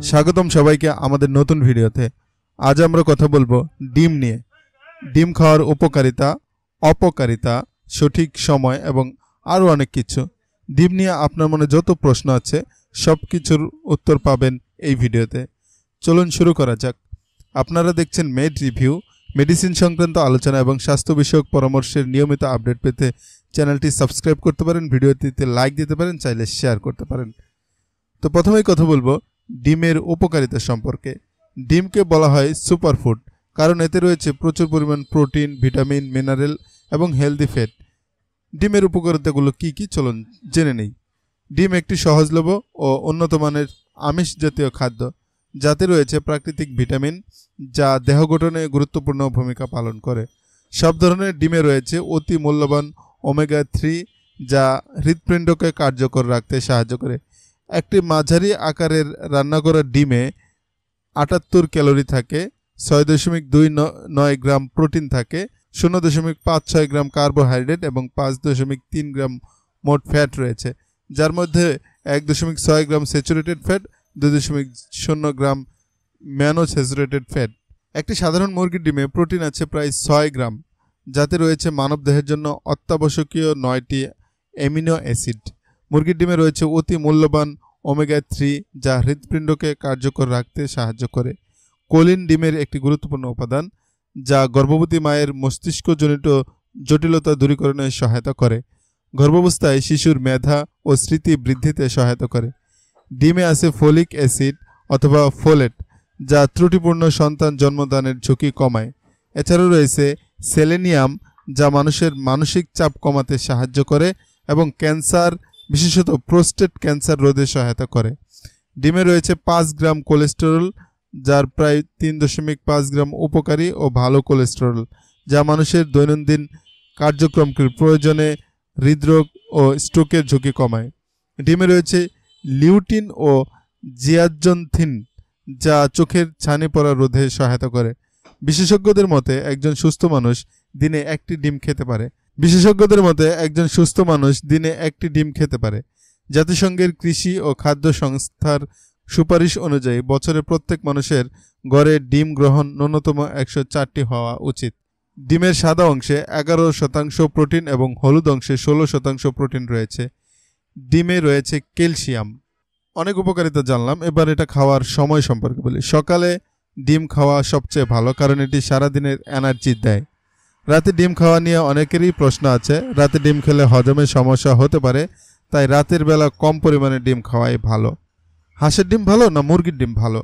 স্বাগতম সবাইকে আমাদের নতুন ভিডিওতে। আজ আমরা কথা বলবো ডিম নিয়ে। ডিম খাওয়ার উপকারিতা, অপকারিতা, সঠিক সময় এবং আরও অনেক কিছু। ডিম নিয়ে আপনার মনে যত প্রশ্ন আছে সব কিছুর উত্তর পাবেন এই ভিডিওতে। চলুন শুরু করা যাক। আপনারা দেখছেন মেড রিভিউ। মেডিসিন সংক্রান্ত আলোচনা এবং স্বাস্থ্য বিষয়ক পরামর্শের নিয়মিত আপডেট পেতে চ্যানেলটি সাবস্ক্রাইব করতে পারেন, ভিডিওটিতে লাইক দিতে পারেন, চাইলে শেয়ার করতে পারেন। তো প্রথমেই কথা বলবো ডিমের উপকারিতা সম্পর্কে। ডিমকে বলা হয় সুপারফুড, কারণ এতে রয়েছে প্রচুর পরিমাণ প্রোটিন, ভিটামিন, মিনারেল এবং হেলদি ফ্যাট। ডিমের উপকারিতাগুলো কি কি চলুন জেনে নেই। ডিম একটি সহজলভ্য ও উন্নত মানের আমিষ জাতীয় খাদ্য, যাতে রয়েছে প্রাকৃতিক ভিটামিন যা দেহ গঠনে গুরুত্বপূর্ণ ভূমিকা পালন করে। সব ধরনের ডিমে রয়েছে অতি মূল্যবান ওমেগা 3 যা হৃৎপিণ্ডকে কার্যকর রাখতে সাহায্য করে। একটি মাঝারি আকারের রান্না করা ডিমে 78 ক্যালোরি থাকে, 6.29 গ্রাম প্রোটিন থাকে, 0.56 গ্রাম কার্বোহাইড্রেট এবং 5.3 গ্রাম মোট ফ্যাট রয়েছে, যার মধ্যে 1.6 গ্রাম স্যাচুরেটেড ফ্যাট, 2.0 গ্রাম ম্যানোস্যাচুরেটেড ফ্যাট। একটি সাধারণ মুরগির ডিমে প্রোটিন আছে প্রায় 6 গ্রাম, যাতে রয়েছে মানবদেহের জন্য অত্যাবশ্যকীয় 9টি অ্যামিনো অ্যাসিড। মুরগির ডিমে রয়েছে অতি মূল্যবান ওমেগা 3 যা হৃৎপিণ্ডকে কার্যকর রাখতে সাহায্য করে। কোলিন ডিমের একটি গুরুত্বপূর্ণ উপাদান যা গর্ভবতী মায়ের মস্তিষ্কজনিত জটিলতা দূরীকরণে সহায়তা করে। গর্ভাবস্থায় শিশুর মেধা ও স্মৃতি বৃদ্ধিতে সহায়তা করে। ডিমে আছে ফোলিক অ্যাসিড অথবা ফোলেট যা ত্রুটিপূর্ণ সন্তান জন্মদানের ঝুঁকি কমায়। এছাড়াও রয়েছে সেলেনিয়াম যা মানুষের মানসিক চাপ কমাতে সাহায্য করে এবং ক্যান্সার, বিশেষত প্রোস্টেট ক্যান্সার রোধে সহায়তা করে। ডিমে রয়েছে 5 গ্রাম কোলেস্টেরল, যার প্রায় 3.5 গ্রাম উপকারী ও ভালো কোলেস্টেরল, যা মানুষের দৈনন্দিন কার্যক্রমকে প্রয়োজনে হৃদরোগ ও স্ট্রোকের ঝুঁকি কমায়। ডিমে রয়েছে লিউটিন ও জিয়াজন্থিন যা চোখের ছানি পড়া রোধে সহায়তা করে। বিশেষজ্ঞদের মতে একজন সুস্থ মানুষ দিনে একটি ডিম খেতে পারে। জাতিসংঘের কৃষি ও খাদ্য সংস্থার সুপারিশ অনুযায়ী বছরে প্রত্যেক মানুষের গড়ে ডিম গ্রহণ ন্যূনতম 104টি হওয়া উচিত। ডিমের সাদা অংশে 11% প্রোটিন এবং হলুদ অংশে 16% প্রোটিন রয়েছে। ডিমে রয়েছে ক্যালসিয়াম। অনেক উপকারিতা জানলাম, এবার এটা খাওয়ার সময় সম্পর্কে বলি। সকালে ডিম খাওয়া সবচেয়ে ভালো, কারণ এটি সারাদিনের এনার্জি দেয়। রাতে ডিম খাওয়া নিয়ে অনেকেরই প্রশ্ন আছে। রাতে ডিম খেলে হজমের সমস্যা হতে পারে, তাই রাতের বেলা কম পরিমাণে ডিম খাওয়াই ভালো। হাঁসের ডিম ভালো না মুরগির ডিম ভালো?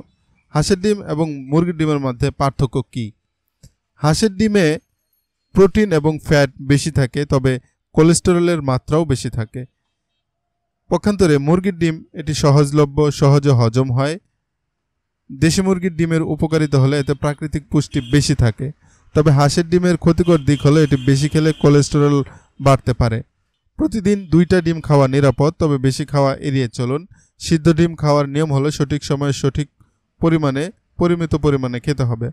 হাঁসের ডিম এবং মুরগির ডিমের মধ্যে পার্থক্য কি? হাঁসের ডিমে প্রোটিন এবং ফ্যাট বেশি থাকে, তবে কোলেস্টেরলের মাত্রাও বেশি থাকে। পক্ষান্তরে মুরগির ডিম এটি সহজলভ্য, সহজে হজম হয়। দেশি মুরগির ডিমের উপকারিতা হলে এতে প্রাকৃতিক পুষ্টি বেশি থাকে, তবে হাঁসের ডিমের ক্ষতিকর দিক হলো এটি বেশি খেলে কোলেস্টেরল বাড়তে পারে। প্রতিদিন 2টা ডিম খাওয়া নিরাপদ, তবে বেশি খাওয়া এড়িয়ে চলুন। সিদ্ধ ডিম খাওয়ার নিয়ম হলো সঠিক সময়ে সঠিক পরিমাণে পরিমিত পরিমাণে খেতে হবে।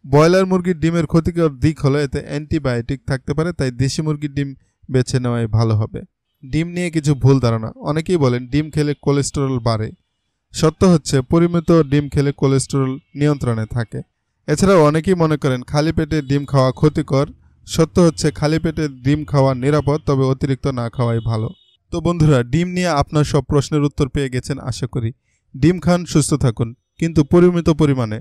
ব্রয়লার মুরগির ডিমের ক্ষতিকর দিক হলো এতে অ্যান্টিবায়োটিক থাকতে পারে, তাই দেশি মুরগির ডিম বেছে নেওয়াই ভালো হবে। ডিম নিয়ে কিছু ভুল ধারণা। অনেকেই বলেন ডিম খেলে কোলেস্টেরল বাড়ে। সত্য হচ্ছে পরিমিত ডিম খেলে কোলেস্টেরল নিয়ন্ত্রণে থাকে। এছাড়াও অনেকেই মনে করেন খালি পেটে ডিম খাওয়া ক্ষতিকর। সত্য হচ্ছে খালি পেটে ডিম খাওয়া নিরাপদ, তবে অতিরিক্ত না খাওয়াই ভালো। তো বন্ধুরা, ডিম নিয়ে আপনার সব প্রশ্নের উত্তর পেয়ে গেছেন আশা করি। ডিম খান, সুস্থ থাকুন, কিন্তু পরিমিত পরিমাণে।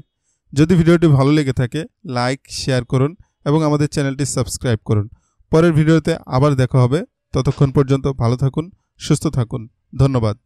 যদি ভিডিওটি ভালো লেগে থাকে লাইক, শেয়ার করুন এবং আমাদের চ্যানেলটি সাবস্ক্রাইব করুন। পরের ভিডিওতে আবার দেখা হবে। ততক্ষণ পর্যন্ত ভালো থাকুন, সুস্থ থাকুন। ধন্যবাদ।